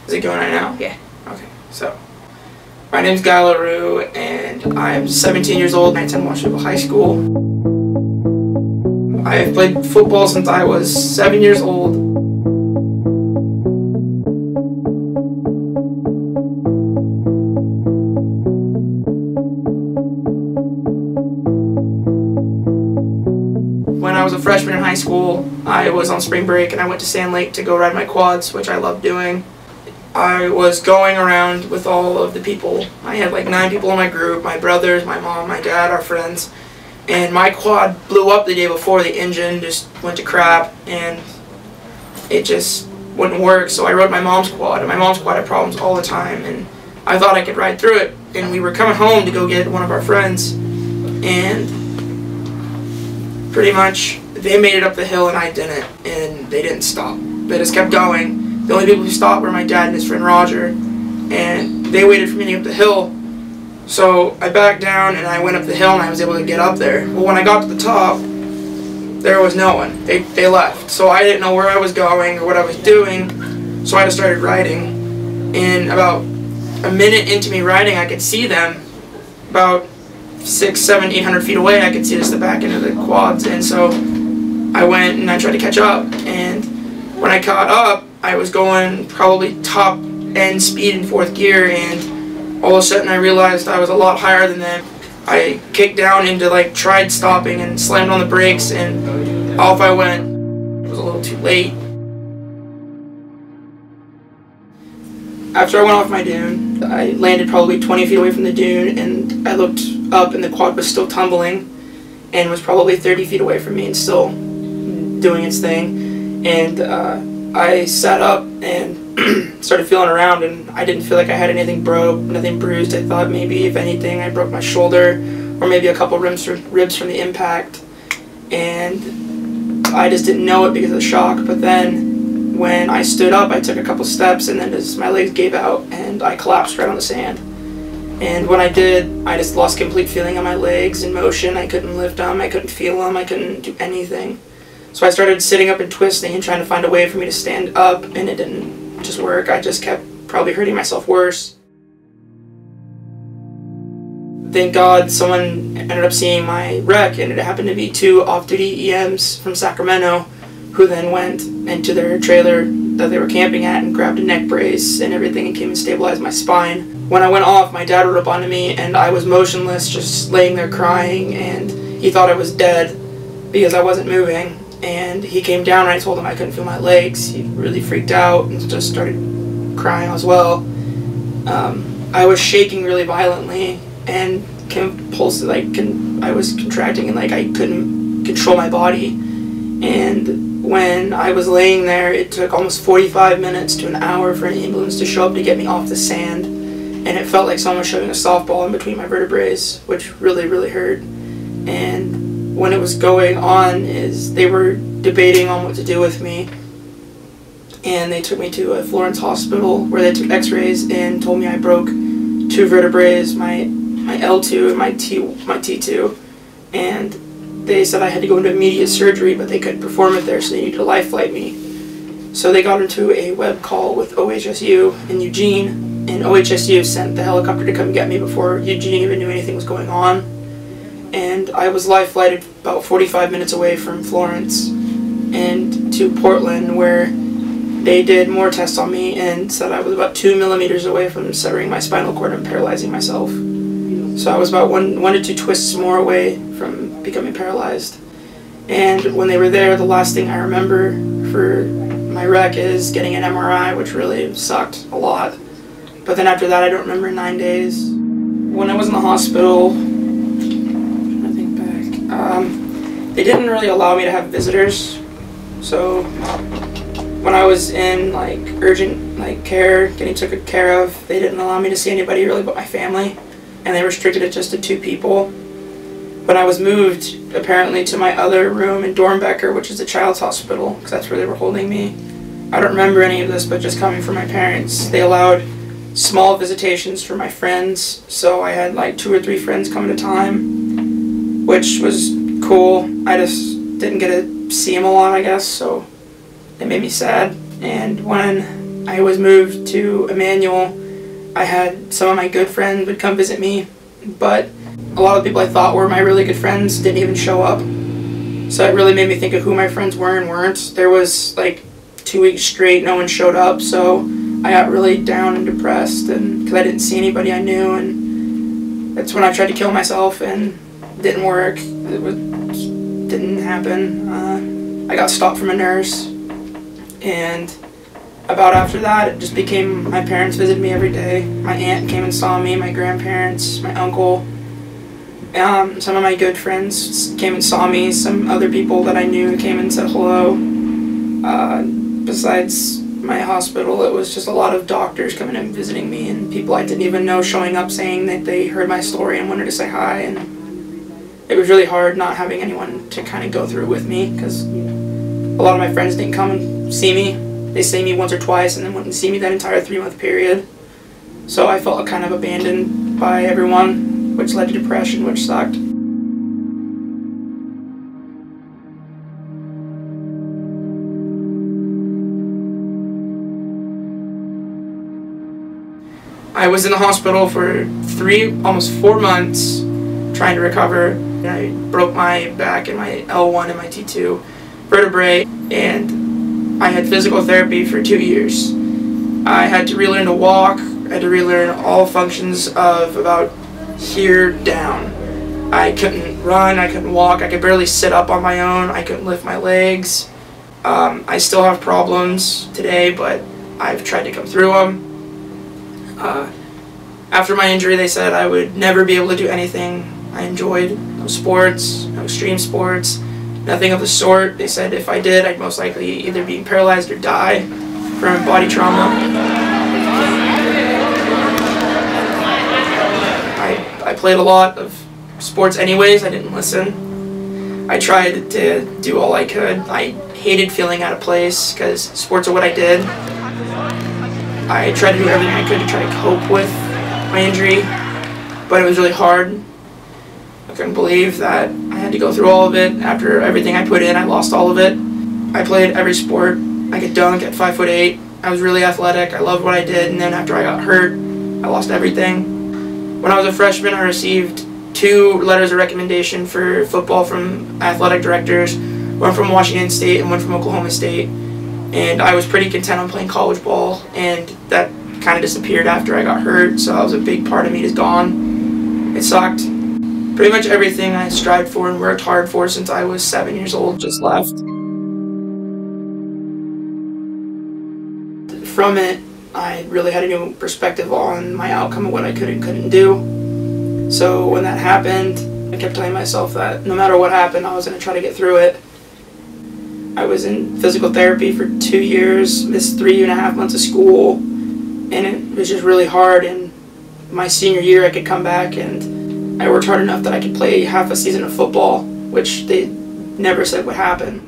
Is it going right now? Yeah. Okay, so my name's LaRue, and I'm 17 years old, and I attend Washington High School. I have played football since I was 7 years old. When I was a freshman in high school, I was on spring break and I went to Sand Lake to go ride my quads, which I love doing. I was going around with all of the people. I had like 9 people in my group, my brothers, my mom, my dad, our friends. And my quad blew up the day before. The engine just went to crap and it just wouldn't work. So I rode my mom's quad, and my mom's quad had problems all the time. And I thought I could ride through it. And we were coming home to go get one of our friends. And pretty much they made it up the hill and I didn't. And they didn't stop. They just kept going. The only people who stopped were my dad and his friend Roger. And they waited for me to get up the hill. So I backed down and I went up the hill and I was able to get up there. Well, when I got to the top, there was no one. They left. So I didn't know where I was going or what I was doing. So I just started riding. And about a minute into me riding, I could see them. About 600, 700, 800 feet away, I could see just the back end of the quads. And so I went and I tried to catch up. And when I caught up, I was going probably top end speed in 4th gear, and all of a sudden I realized I was a lot higher than them. I kicked down into tried stopping and slammed on the brakes, and off I went. It was a little too late. After I went off my dune, I landed probably 20 feet away from the dune, and I looked up and the quad was still tumbling and was probably 30 feet away from me and still doing its thing. And I sat up and started feeling around, and I didn't feel like I had anything broke, nothing bruised. I thought maybe, if anything, I broke my shoulder or maybe a couple ribs from the impact. And I just didn't know it because of the shock. But then when I stood up, I took a couple steps, and then just my legs gave out and I collapsed right on the sand. And when I did, I just lost complete feeling on my legs and motion. I couldn't lift them, I couldn't feel them, I couldn't do anything. So I started sitting up and twisting and trying to find a way for me to stand up, and it didn't just work. I just kept probably hurting myself worse. Thank God someone ended up seeing my wreck, and it happened to be 2 off-duty EMs from Sacramento who then went into their trailer that they were camping at and grabbed a neck brace and everything and came and stabilized my spine. When I went off, my dad rode up onto me and I was motionless, just laying there crying, and he thought I was dead because I wasn't moving. And he came down and I told him I couldn't feel my legs. He really freaked out and just started crying as well. I was shaking really violently and I was contracting, and I couldn't control my body. And when I was laying there, it took almost 45 minutes to an hour for an ambulance to show up to get me off the sand. And it felt like someone was shoving a softball in between my vertebrae, which really, really hurt. And when it was going on, they were debating on what to do with me, and they took me to a Florence hospital where they took x-rays and told me I broke 2 vertebrae, my L2 and my T2, and they said I had to go into immediate surgery, but they couldn't perform it there, so they needed to life flight me. So they got into a web call with OHSU in Eugene, and OHSU sent the helicopter to come get me before Eugene even knew anything was going on. And I was life flighted about 45 minutes away from Florence and to Portland, where they did more tests on me and said I was about 2 millimeters away from severing my spinal cord and paralyzing myself. So I was about one to 2 twists more away from becoming paralyzed. And when they were there, the last thing I remember for my wreck is getting an MRI, which really sucked a lot. But then after that, I don't remember 9 days. When I was in the hospital, they didn't really allow me to have visitors. So when I was in urgent care, getting taken care of, they didn't allow me to see anybody really but my family, and they restricted it just to 2 people. When I was moved, apparently, to my other room in Dornbecker, which is a child's hospital, because that's where they were holding me. I don't remember any of this, but just coming from my parents, they allowed small visitations for my friends, so I had 2 or 3 friends come at a time, which was cool. I just didn't get to see them a lot, I guess, so it made me sad. And when I was moved to Emmanuel, I had some of my good friends would come visit me, but a lot of people I thought were my really good friends didn't even show up. So it really made me think of who my friends were and weren't. There was like 2 weeks straight no one showed up, so I got really down and depressed, and because I didn't see anybody I knew, and that's when I tried to kill myself, and it didn't work. Didn't happen. I got stopped from a nurse, and about after that, it just became my parents visited me every day. My aunt came and saw me, my grandparents, my uncle. Some of my good friends came and saw me. Some other people that I knew came and said hello. Besides my hospital, it was just a lot of doctors coming and visiting me, and people I didn't even know showing up saying that they heard my story and wanted to say hi. And it was really hard not having anyone to kind of go through with me, because a lot of my friends didn't come and see me. They see me once or twice and then wouldn't see me that entire 3-month period. So I felt kind of abandoned by everyone, which led to depression, which sucked. I was in the hospital for almost 4 months trying to recover. I broke my back and my L1 and my T2 vertebrae, and I had physical therapy for 2 years. I had to relearn to walk. I had to relearn all functions of about here down. I couldn't run, I couldn't walk, I could barely sit up on my own, I couldn't lift my legs. I still have problems today, but I've tried to come through them. After my injury, they said I would never be able to do anything I enjoyed. No sports, no extreme sports, nothing of the sort. They said if I did, I'd most likely either be paralyzed or die from body trauma. I played a lot of sports anyways. I didn't listen. I tried to do all I could. I hated feeling out of place because sports are what I did. I tried to do everything I could to try to cope with my injury, but it was really hard. I couldn't believe that I had to go through all of it. After everything I put in, I lost all of it. I played every sport. I could dunk at 5'8". I was really athletic. I loved what I did, and then after I got hurt, I lost everything. When I was a freshman, I received 2 letters of recommendation for football from athletic directors, one from Washington State and one from Oklahoma State. And I was pretty content on playing college ball, and that kind of disappeared after I got hurt, so that was a big part of me is gone. It sucked. Pretty much everything I strived for and worked hard for since I was 7 years old just left. From it, I really had a new perspective on my outcome of what I could and couldn't do. So when that happened, I kept telling myself that no matter what happened, I was going to try to get through it. I was in physical therapy for 2 years, missed 3.5 months of school, and it was just really hard. And my senior year, I could come back, and I worked hard enough that I could play half a season of football, which they never said would happen.